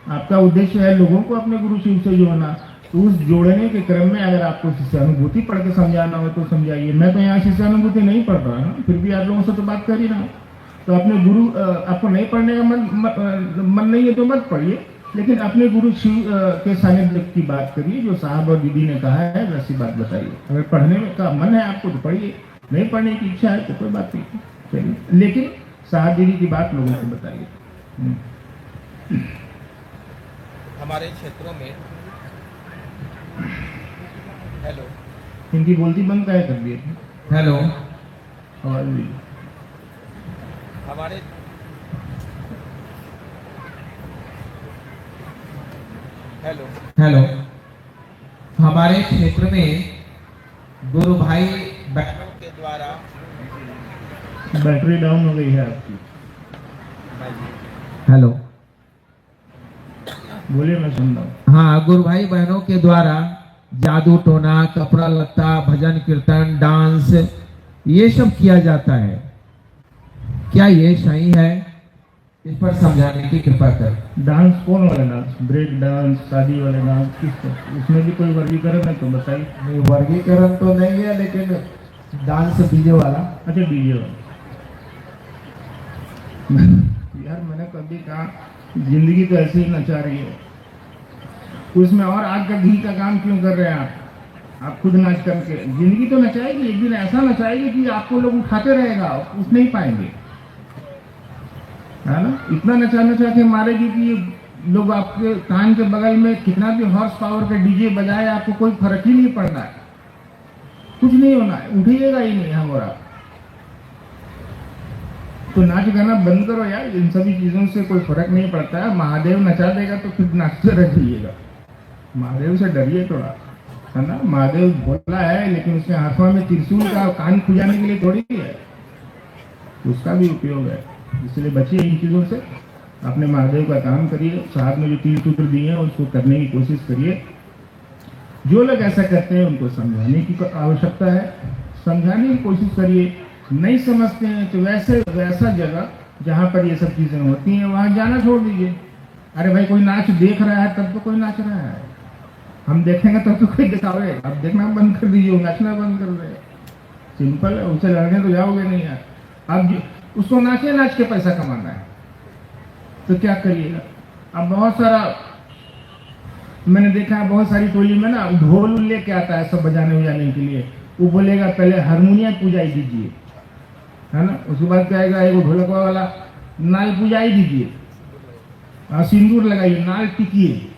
आपका उद्देश्य है लोगों को अपने गुरु शिव से जोड़ना, तो उस जोड़ने के क्रम में अगर आपको शिष्यानुभूति पढ़ के समझाना हो तो समझाइए। मैं तो यहाँ शिष्यानुभूति नहीं पढ़ रहा हूँ, फिर भी आप लोगों से तो बात कर ही रहा हूँ। तो अपने गुरु, आपको नहीं पढ़ने का मन नहीं है तो मत पढ़िए, लेकिन अपने गुरु शिव के सानिध्य की बात करिए, जो साहब और दीदी ने कहा है वैसी बात बताइए। अगर पढ़ने का मन है आपको तो पढ़िए, नहीं पढ़ने की इच्छा है तो कोई बात नहीं, चलिए, लेकिन साहब दीदी की बात लोगों को बताइए। हमारे क्षेत्रों में हेलो, हिंदी बोलती बंद काहे कर दिए? हेलो, और हमारे हेलो हेलो, हमारे क्षेत्र में गुरु भाई बहनों के द्वारा बैटरी डाउन हो गई है आपकी। हेलो, बोलिए, मैं सुन रहा हूँ। हाँ, गुरु भाई बहनों के द्वारा जादू टोना, कपड़ा लत्ता, भजन कीर्तन, डांस, ये सब किया जाता है, क्या ये सही है? इस पर समझाने की कृपा कर। डांस कौन वाला डांस? ब्रेक डांस, शादी वाले डांस, किस? उसमें भी कोई वर्गीकरण है तो बताइए। नहीं, वर्गीकरण तो नहीं है, लेकिन डांस डीजे वाला। अच्छा, डीजे वाला। यार, मैंने कभी कहा जिंदगी तो ऐसे ही नचा रही है, उसमें और आग का घी का काम क्यों कर रहे हैं आप खुद नाच करके? जिंदगी तो नचाएगी, एक दिन ऐसा नचाएगी कि आपको लोग उठाते रहेगा, उठ नहीं पाएंगे, है ना? इतना नचा नचा के मारेगी कि लोग आपके कान के बगल में कितना भी हॉर्स पावर का डीजे बजाए, आपको कोई फर्क ही नहीं पड़ना है, कुछ नहीं होना है, उठिएगा ही नहीं हम और आप। तो नाच गाना बंद करो यार, इन सभी चीजों से कोई फर्क नहीं पड़ता है। महादेव नचा देगा तो फिर नाचते रहिएगा, महादेव से डरिए थोड़ा, है ना। महादेव भोला है, लेकिन उसके हाथों में त्रिशूल का कान खुजाने के लिए थोड़ी है, उसका भी उपयोग है। इसलिए बचिए इन चीजों से, अपने महादेव का काम करिए। साहब ने जो 3 सूत्र दिए हैं उसको करने की कोशिश करिए। जो लोग ऐसा करते हैं उनको समझाने की आवश्यकता है, समझाने की कोशिश करिए। नहीं समझते हैं तो वैसा जगह जहाँ पर ये सब चीजें होती हैं वहाँ जाना छोड़ दीजिए। अरे भाई, कोई नाच देख रहा है तब तो कोई नाच रहा है, हम देखेंगे तब तो कोई दिखावे। अब देखना बंद कर दीजिए, नाचना बंद कर दे, सिंपल है। उसे लड़ने तो जाओगे नहीं यार। अब उसको नाच के पैसा कमाना है तो क्या करिएगा। अब बहुत सारा मैंने देखा है, बहुत सारी टोली में ना ढोल लेके आता है सब बजाने बजाने के लिए। वो बोलेगा पहले हारमोनियम पूजाई दीजिए, है ना। उसके बाद कहेगा एगो ढोलकवा वाला नाल पूजाई दीजिए, सिंदूर लगाइए, नाल टिकिए।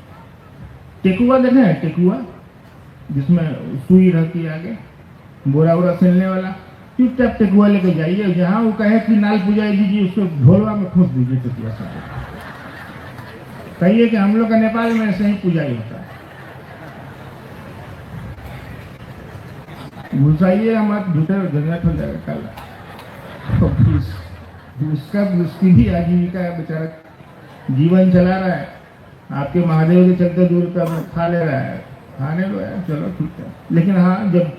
टेकुआ देखे हैं, टेकुआ जिसमें सुई रहती है आगे, बोरा वोरा सिलने वाला। चुपचाप टेकुआ लेके जाइए, जहाँ वो कहे कि नाल पूजाई दीजिए उसको ढोलवा में ठूस दीजिए टेकुआ से। कहिए कि हम लोग का नेपाल में ऐसे ही पूजाई होता है। घुसाइए मत, झूठे झंझट हो जाएगा कल। उसकी भी आजीविका है, बेचारा जीवन चला रहा है। आपके महादेव के चलते 2 रुपया में खा ले रहा है, खाने लो यार, चलो ठीक है। लेकिन हाँ, जब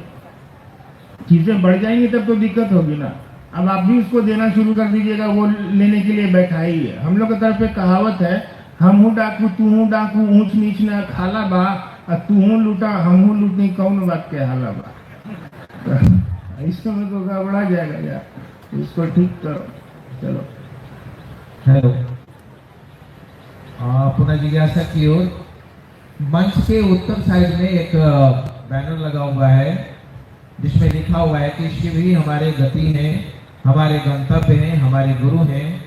चीजें बढ़ जाएंगी तब तो दिक्कत होगी ना। अब आप भी उसको देना शुरू कर दीजिएगा, वो लेने के लिए बैठा ही है। हम लोग की तरफ एक कहावत है, हम हूँ डाकू तू हूँ डाकू, ऊंच नीच ना खाला बा, तू हूँ लूटा हम हूँ लूटनी, कौन बात के हाला बा। इस समय तो गड़बड़ा जाएगा यार, इसको ठीक करो। चलो, हेलो। पुनः जिज्ञासा की ओर मंच के उत्तर साइड में एक बैनर लगा हुआ है जिसमें लिखा हुआ है कि शिव ही हमारे गति हैं, हमारे गंतव्य हैं, हमारे गुरु हैं,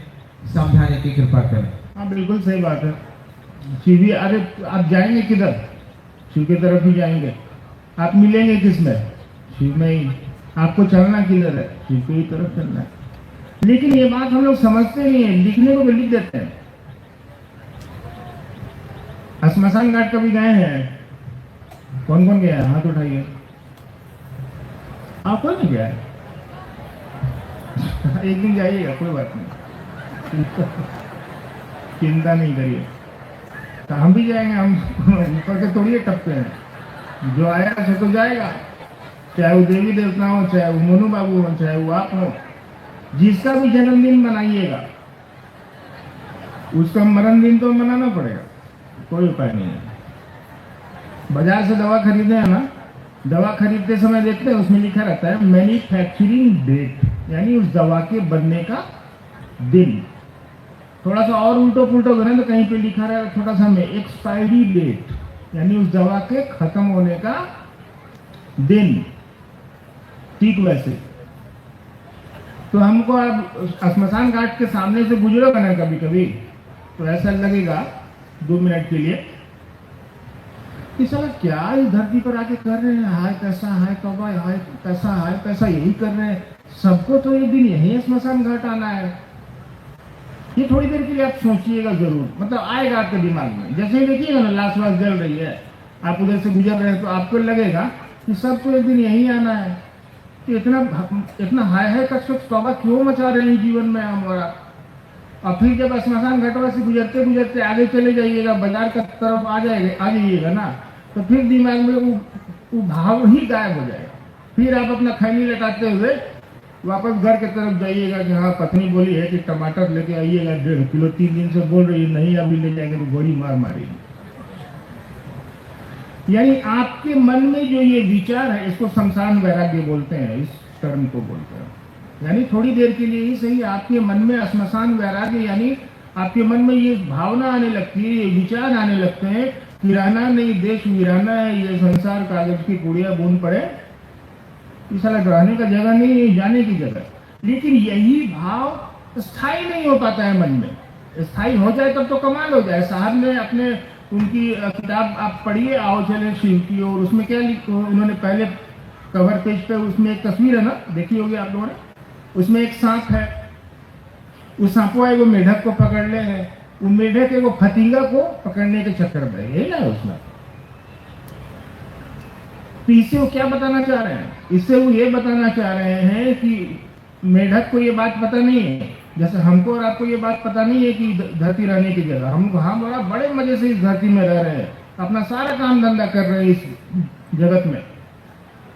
समझाने की कृपा करें। हाँ, बिल्कुल सही बात है। शिव ही, अरे आप जाएंगे किधर? शिव की तरफ ही जाएंगे। आप मिलेंगे किसमें? शिव में ही। आपको चलना किधर है? शिव की तरफ चलना है। लेकिन ये बात हम लोग समझते नहीं है, लिखने को भी लिख देते हैं। श्मशान घाट कभी गए हैं? कौन कौन गया है? हाथ उठाइए। आप कौन नहीं गया है? एक दिन जाइएगा, कोई बात नहीं, चिंता नहीं करिए। तो हम भी जाएंगे, हम ऊपर के थोड़ी टपके हैं। जो आया से तो जाएगा, चाहे वो देवी देवता हो, चाहे वो मोनू बाबू हो, चाहे वो आप हो। जिसका भी जन्मदिन मनाइएगा, उसका मरण दिन तो मनाना पड़ेगा, कोई उपाय नहीं है। बाजार से दवा खरीदे हैं ना, दवा खरीदते समय देखते हैं उसमें लिखा रहता है मैन्युफैक्चरिंग डेट, यानी उस दवा के बनने का दिन। थोड़ा सा और उल्टो पुल्टो करें तो कहीं पे लिखा रहा है छोटा सा में एक्सपायरी डेट, यानी उस दवा के खत्म होने का दिन। ठीक वैसे तो हमको अब श्मशान घाट के सामने से गुजरोगे ना कभी कभी, तो ऐसा लगेगा 2 मिनट के लिए कि साला क्या इस धरती पर आके कर रहे हैं, हाय कैसा, हाय कौवा, हाय कैसा, हाय कैसा, यही कर रहे हैं। सबको तो एक दिन यही श्मशान घाट आना है। ये थोड़ी देर के लिए आप सोचिएगा जरूर, मतलब आएगा आपके दिमाग में। जैसे ही देखिएगा ना लाश वाश जल रही है, आप उधर से गुजर रहे हैं, तो आपको लगेगा कि सबको एक दिन यही आना है। तो इतना हाय हाय तक तौबा क्यों मचा रहे हैं जीवन में हमारा। और फिर जब श्मशान घाटों से गुजरते गुजरते आगे चले जाइएगा, बाजार का तरफ आ जाइएगा ना, तो फिर दिमाग में वो भाव ही गायब हो जाएगा। फिर आप अपना खैनी लटाते हुए वापस घर की तरफ जाइएगा कि हाँ पत्नी बोली है कि टमाटर लेके आइएगा 1.5 किलो, 3 दिन से बोल रही है नहीं अभी ले जाएंगे तो गोली मार मारेगी। यानी आपके मन में जो ये विचार है, इसको शमशान वैराग्य बोलते हैं, इस टर्म को बोलते हैं। यानी थोड़ी देर के लिए ही सही आपके मन में श्मशान वैराग्य, यानी आपके मन में ये भावना आने लगती है, ये विचार आने लगते हैं, किराना नहीं देश वीराना है, ये संसार कागज की गुड़िया बूंद पड़े, इस साला रहने का जगह नहीं है, जाने की जगह। लेकिन यही भाव स्थायी नहीं हो पाता है मन में। स्थायी हो जाए तब तो कमाल हो जाए। साहब ने अपने उनकी किताब आप पढ़िए, आओ चले शिव की, और उसमें क्या उन्होंने पहले कवर पेज पे उसमें एक तस्वीर है ना, देखी होगी आप लोगों ने, उसमें एक सांप है, उस सांपों एगो मेढक को पकड़ ले है, वो मेढक एगो फतिंगा को पकड़ने के चक्कर में, यही ना उसमें। तो इससे वो क्या बताना चाह रहे हैं? इससे वो ये बताना चाह रहे हैं कि मेढक को ये बात पता नहीं है, जैसे हमको और आपको ये बात पता नहीं है कि धरती रहने की जगह, हम बड़े मजे से इस धरती में रह रहे हैं, अपना सारा काम धंधा कर रहे हैं इस जगत में।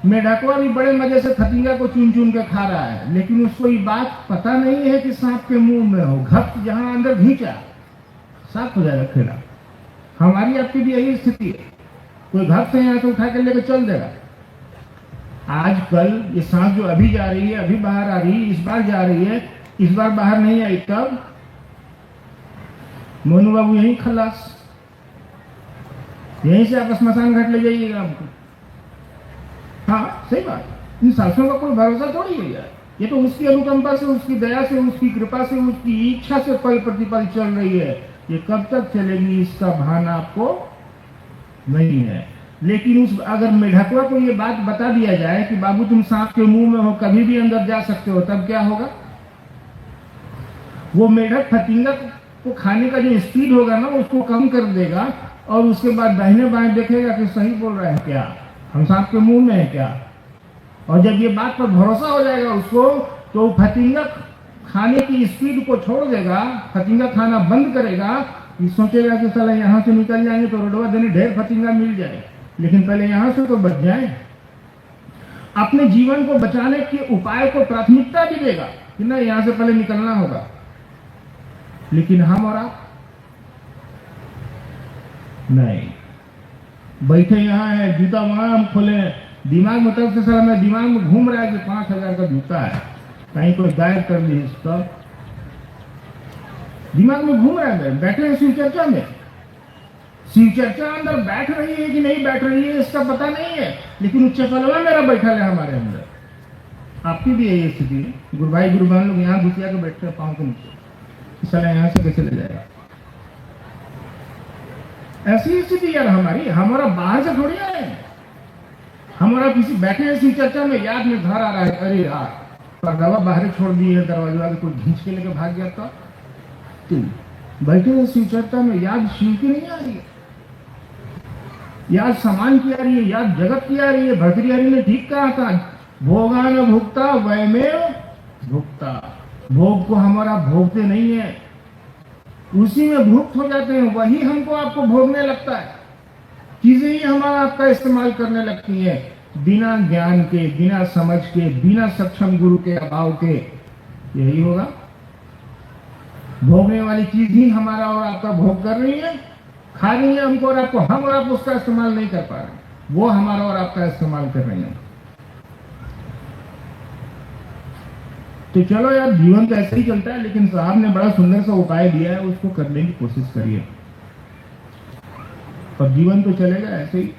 मेढकवा भी बड़े मजे से फतिंगा को चुन चुन के खा रहा है, लेकिन उसको ये बात पता नहीं है कि सांप के मुंह में हो घप, जहां अंदर घींचा साफ हो जाएगा खेला। हमारी आपकी भी यही स्थिति है, कोई घर से यहाँ से उठा के लेकर चल देगा। आजकल ये सांप जो अभी जा रही है, अभी बाहर आ रही है, इस बार जा रही है, इस बार बाहर नहीं आई, तब मोनू बाबू यहीं खलास, यहीं से आप स्मशान घाट ले जाइएगा हमको। हाँ सही बात, इन सासों का कोई भरोसा थोड़ी है यार, ये तो उसकी अनुकंपा से, उसकी दया से, उसकी कृपा से, उसकी इच्छा से पल प्रतिपल चल रही है। ये कब तक चलेगी इसका भान आपको नहीं है। लेकिन उस अगर मेढकवा को ये बात बता दिया जाए कि बाबू तुम सांप के मुंह में हो, कभी भी अंदर जा सकते हो, तब क्या होगा? वो मेढक फतिंगा को खाने का जो स्पीड होगा ना, उसको कम कर देगा, और उसके बाद दाहिने बाएं देखेगा कि सही बोल रहा है क्या, हम सांप के मुंह में है क्या। और जब ये बात पर भरोसा हो जाएगा उसको, तो फतिंगा खाने की स्पीड को छोड़ देगा, फतिंगा खाना बंद करेगा। ये सोचेगा कि साला यहाँ से निकल जाएंगे तो रोडवा देने ढेर फतिंगा मिल जाए, लेकिन पहले यहाँ से तो बच जाए। अपने जीवन को बचाने के उपाय को प्राथमिकता भी देगा कि ना यहाँ से पहले निकलना होगा। लेकिन हम और आप नहीं, बैठे यहाँ है, जूता वहां हम खोले, दिमाग में तब से साला मेरे दिमाग में घूम रहा है कि 5,000 का जूता है, कहीं कोई गायब कर दी, इसका दिमाग में घूम रहा है। बैठे हैं शिव चर्चा में, शिव चर्चा अंदर बैठ रही है कि नहीं बैठ रही है इसका पता नहीं है, लेकिन उच्च चपलवा मेरा बैठा है हमारे अंदर। आपकी भी यही स्थिति है। गुरु भाई गुरुबान लोग यहाँ घुसिया के बैठते हैं पाँव के नीचे, साला यहाँ से कैसे ले जाएगा? ऐसी स्थिति यार हमारी, हमारा बाहर से थोड़ी आए, हमारा किसी बैठे हैं शिव चर्चा में, याद में घर आ रहा है, अरे यार पर्दावा बाहर छोड़ दिए है, दरवाजा के कोई खींच के लेके भाग गया था। बैठे हैं शिव चर्चा में, याद शिव की नहीं आ रही है, याद समान की आ रही है, याद जगत की आ रही है। भर्तृहरि ने ठीक कहा था, भोगा न भुगता वैमेव भुगता। भोग को हमारा भोगते नहीं है, उसी में भुक्त हो जाते हैं, वही हमको आपको भोगने लगता है। चीजें ही हमारा आपका इस्तेमाल करने लगती है, बिना ज्ञान के, बिना समझ के, बिना सक्षम गुरु के अभाव के। यही होगा, भोगने वाली चीज ही हमारा और आपका भोग कर रही है, खा रही है हमको और आपको, हम और आप उसका इस्तेमाल नहीं कर पा रहे, वो हमारा और आपका इस्तेमाल कर रही है। तो चलो यार, जीवन तो ऐसे ही चलता है, लेकिन साहब ने बड़ा सुंदर सा उपाय दिया है, उसको करने की कोशिश करिए। और जीवन तो चलेगा ऐसे ही,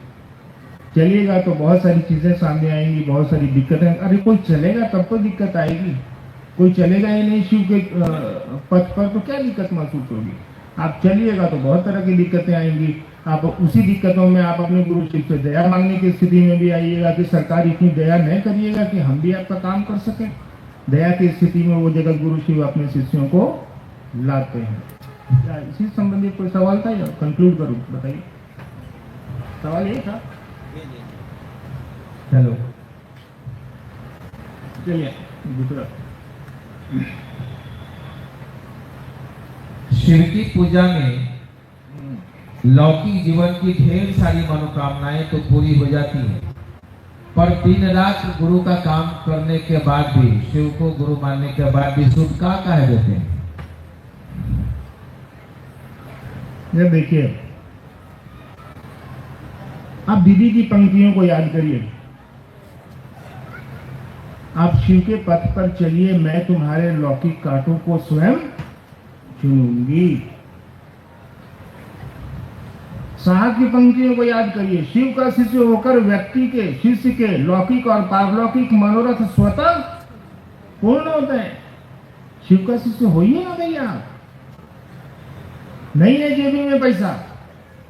चलिएगा तो बहुत सारी चीजें सामने आएंगी, बहुत सारी दिक्कतें। अरे कोई चलेगा तब तो दिक्कत आएगी, कोई चलेगा ही नहीं शिव के पथ पर तो क्या दिक्कत महसूस होगी? आप चलिएगा तो बहुत तरह की दिक्कतें आएंगी। आप उसी दिक्कतों में आप अपने गुरु शिव से दया मांगने की स्थिति में भी आइएगा कि सरकार इतनी दया नहीं करिएगा कि हम भी आपका काम कर सकें। दया की स्थिति में वो जगत गुरु शिव अपने शिष्यों को लाते हैं। क्या इसी संबंधी कोई सवाल था या कंक्लूड करूं? बताइए, सवाल यही था। हेलो, चलिए दूसरा। शिव की पूजा में लौकिक जीवन की ढेर सारी मनोकामनाएं तो पूरी हो जाती हैं, पर दिन रात गुरु का काम करने के बाद भी, शिव को गुरु मानने के बाद भी शुभ का कह देते हैं। ये देखिए, आप दीदी की पंक्तियों को याद करिए। आप शिव के पथ पर चलिए, मैं तुम्हारे लौकिक कांटों को स्वयं चुनूंगी। साहब की पंक्तियों को याद करिए। शिव का शिष्य होकर व्यक्ति के, शिष्य के लौकिक और पारलौकिक मनोरथ स्वतः पूर्ण होते हैं। शिव का शिष्य होइए ना भैया, नहीं है जेबी में पैसा,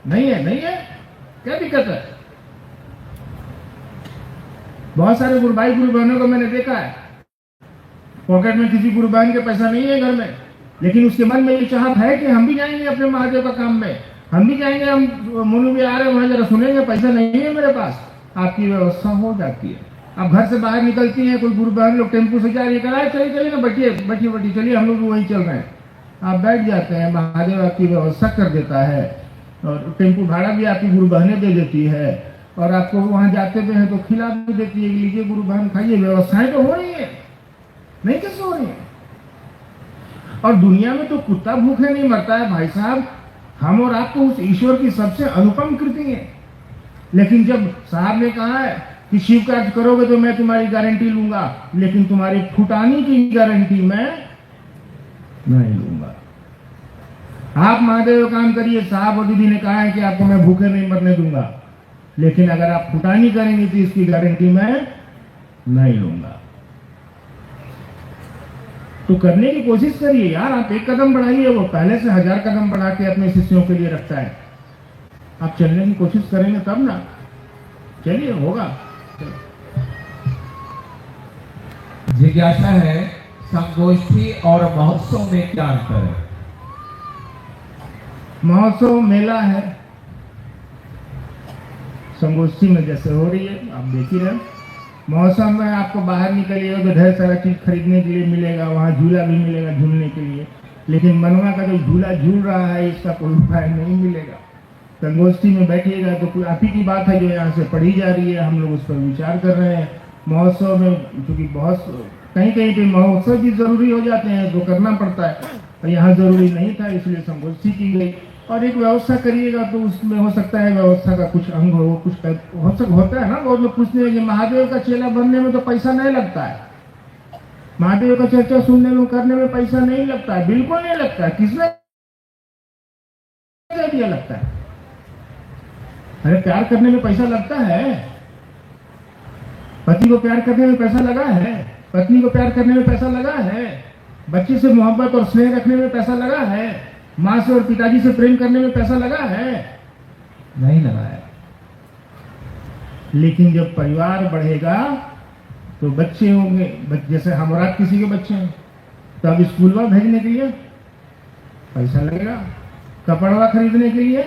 नहीं है, क्या दिक्कत है? बहुत सारे गुरु भाई गुरु बहनों को मैंने देखा है, पॉकेट में किसी गुरु बहन के पैसा नहीं है घर में, लेकिन उसके मन में ये चाहत है कि हम भी जाएंगे अपने महादेव का काम में, हम भी जाएंगे, हम मुनु भी आ रहे हैं वहां जरा सुनेंगे, पैसा नहीं है मेरे पास। आपकी व्यवस्था हो जाती है। अब घर से बाहर निकलती है, कोई गुरु बहन लोग टेम्पू से जा रही है, चलिए ना, बैठिए, चलिए हम लोग भी वहीं चल रहे हैं। आप बैठ जाते हैं, महादेव आपकी व्यवस्था कर देता है, और टेम्पू भाड़ा भी आपकी गुरु बहनें दे देती है, और आपको वहां जाते हुए हैं तो खिला भी देती है, लीजिए गुरु बहन खाइए। व्यवस्थाएं तो हो रही है, नहीं कैसे हो रही है? और दुनिया में तो कुत्ता भूखे नहीं मरता है भाई साहब, हम और आप तो उस ईश्वर की सबसे अनुपम कृति है। लेकिन जब साहब ने कहा है कि शिव कार्य करोगे तो मैं तुम्हारी गारंटी लूंगा, लेकिन तुम्हारी फुटानी की गारंटी मैं नहीं लूंगा। आप महादेव काम करिए, साहब और दीदी ने कहा है कि आपको मैं भूखे नहीं मरने दूंगा, लेकिन अगर आप फुटानी करेंगे तो इसकी गारंटी मैं नहीं लूंगा। तो करने की कोशिश करिए यार, आप एक कदम बढ़ाइए, वो पहले से 1000 कदम बढ़ा के अपने शिष्यों के लिए रखता है। आप चलने की कोशिश करेंगे तब ना, चलिए होगा। जिज्ञासा है, संगोष्ठी और महोत्सव में क्या अंतर है? महोत्सव मेला है, संगोष्ठी में जैसे हो रही है आप देख ही रहे। मौसम में आपको बाहर निकलिएगा तो ढेर सारा चीज खरीदने के लिए मिलेगा, वहाँ झूला भी मिलेगा झूलने के लिए, लेकिन मनवा का जो झूला झूल रहा है इसका कोई उपाय नहीं मिलेगा। संगोष्ठी में बैठिएगा तो कोई आप ही की बात है जो यहाँ से पढ़ी जा रही है, हम लोग उस पर विचार कर रहे हैं। महोत्सव में क्योंकि बहुत कहीं कहीं पे महोत्सव भी जरूरी हो जाते हैं तो करना पड़ता है, और यहाँ जरूरी नहीं था इसलिए संगोष्ठी की गई। और एक व्यवस्था करिएगा तो उसमें हो सकता है व्यवस्था का कुछ अंग हो, कुछ होता है ना। बहुत लोग पूछते हैं कि महादेव का चेला बनने में तो पैसा नहीं लगता है, महादेव का चर्चा सुनने में करने में पैसा नहीं लगता है, बिल्कुल नहीं लगता है। किसने कह दिया लगता है? अरे प्यार करने में पैसा लगता है, पति को प्यार करने में पैसा लगा है, पत्नी को प्यार करने में पैसा लगा है, बच्चे से मोहब्बत और स्नेह रखने में पैसा लगा है, माँ से और पिताजी से प्रेम करने में पैसा लगा है? नहीं लगा है। लेकिन जब परिवार बढ़ेगा तो बच्चे होंगे, जैसे हम और आप किसी के बच्चे हैं तो अब स्कूल में भेजने के लिए पैसा लगेगा, कपड़ा खरीदने के लिए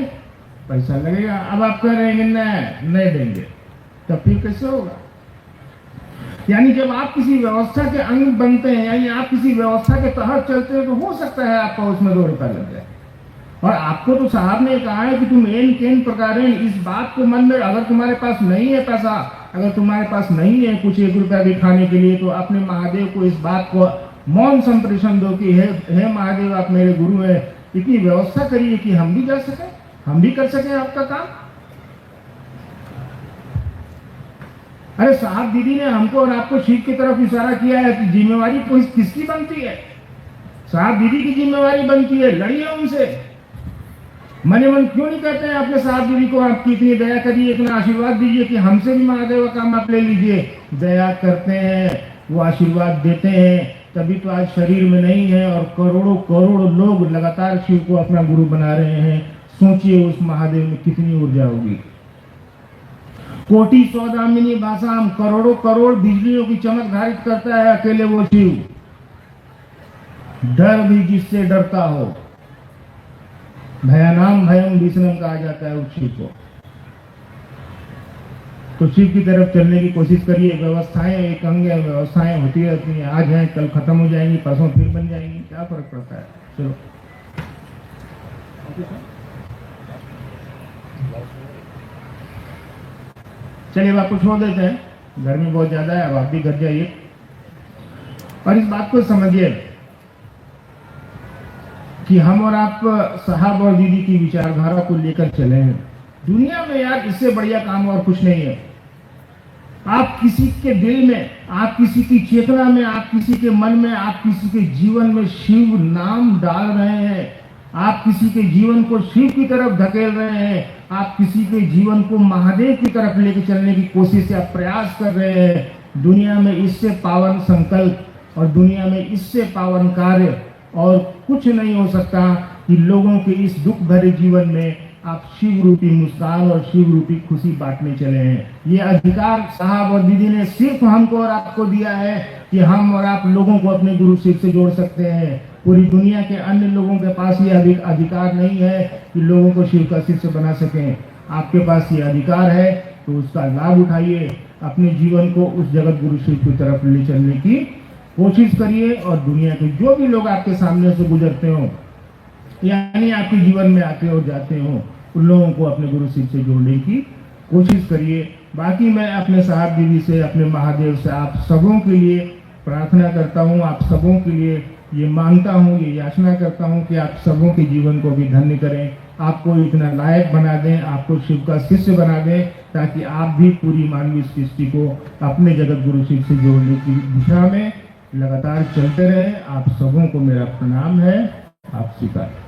पैसा लगेगा। अब आप कह रहे हैं नहीं देंगे, तब फिर कैसे होगा? यानी जब आप किसी व्यवस्था के अंग बनते हैं, यानी आप किसी व्यवस्था के तहत चलते हैं, तो हो सकता है आपका उसमें 2 रुपया लग जाए। और आपको तो साहब ने कहा है कि तुम एन केन प्रकार इस बात को मन में, अगर तुम्हारे पास नहीं है पैसा, अगर तुम्हारे पास नहीं है कुछ 1 रुपया भी खाने के लिए, तो अपने महादेव को इस बात को मौन संप्रेषण दो कि हे महादेव आप मेरे गुरु हैं, इतनी व्यवस्था करिए कि हम भी जा सके, हम भी कर सके आपका काम। अरे साहब दीदी ने हमको और आपको शिव की तरफ इशारा किया है कि जिम्मेवारी किसकी बनती है? साहब दीदी की जिम्मेवारी बनती है, लड़िए उनसे। मने मन क्यों नहीं कहते हैं अपने साहब दीदी को आप इतनी दया करिए, इतना आशीर्वाद दीजिए कि हमसे भी महादेव का काम आप ले लीजिए। दया करते हैं, वो आशीर्वाद देते हैं, तभी तो आज शरीर में नहीं है और करोड़ों करोड़ लोग लगातार शिव को अपना गुरु बना रहे हैं। सोचिए उस महादेव में कितनी ऊर्जा होगी। कोटि सौदामिनी भाषाम, करोड़ों करोड़ बिजलियों की चमक धारित करता है अकेले वो शिव। डर भी जिससे डरता हो, भयानाम भयम विष्णु कहा जाता है उस शिव को। तो शिव की तरफ चलने की कोशिश करिए। व्यवस्थाएं एक अंग है, व्यवस्थाएं होती रहती हैं, आज हैं कल खत्म हो जाएंगी, परसों फिर बन जाएंगी, क्या फर्क पड़ता है। चलो चलिए अब आपको छोड़ देते हैं, गर्मी बहुत ज्यादा है, अब आप भी घर जाइए। और इस बात को समझिए कि हम और आप साहब और दीदी की विचारधारा को लेकर चले हैं। दुनिया में यार इससे बढ़िया काम और कुछ नहीं है। आप किसी के दिल में, आप किसी की चेतना में, आप किसी के मन में, आप किसी के जीवन में शिव नाम डाल रहे हैं, आप किसी के जीवन को शिव की तरफ धकेल रहे हैं, आप किसी के जीवन को महादेव की तरफ लेकर चलने की कोशिश या प्रयास कर रहे हैं। दुनिया में इससे पावन संकल्प और दुनिया में इससे पावन कार्य और कुछ नहीं हो सकता कि लोगों के इस दुख भरे जीवन में आप शिव रूपी मुस्कान और शिव रूपी खुशी बांटने चले हैं। ये अधिकार साहब और दीदी ने सिर्फ हमको और आपको दिया है कि हम और आप लोगों को अपने गुरु शिव से जोड़ सकते हैं। पूरी दुनिया के अन्य लोगों के पास ये अधिकार नहीं है कि लोगों को शिव का शिष्य बना सकें। आपके पास ये अधिकार है, तो उसका लाभ उठाइए, अपने जीवन को उस जगत गुरु शिव की तरफ ले चलने की कोशिश करिए और दुनिया के जो भी लोग आपके सामने से गुजरते हो, यानी आपके जीवन में आते और जाते हो, उन लोगों को अपने गुरु शिव से जोड़ने की कोशिश करिए। बाकी मैं अपने साहब दीदी से, अपने महादेव से आप सबों के लिए प्रार्थना करता हूँ, आप सबों के लिए ये मांगता हूँ, ये याचना करता हूँ कि आप सबों के जीवन को भी धन्य करें, आपको इतना लायक बना दें, आपको शिव का शिष्य बना दें, ताकि आप भी पूरी मानवीय सृष्टि को अपने जगत गुरु शिव से जोड़ने की दिशा में लगातार चलते रहें। आप सबों को मेरा प्रणाम है। आप स्वीकार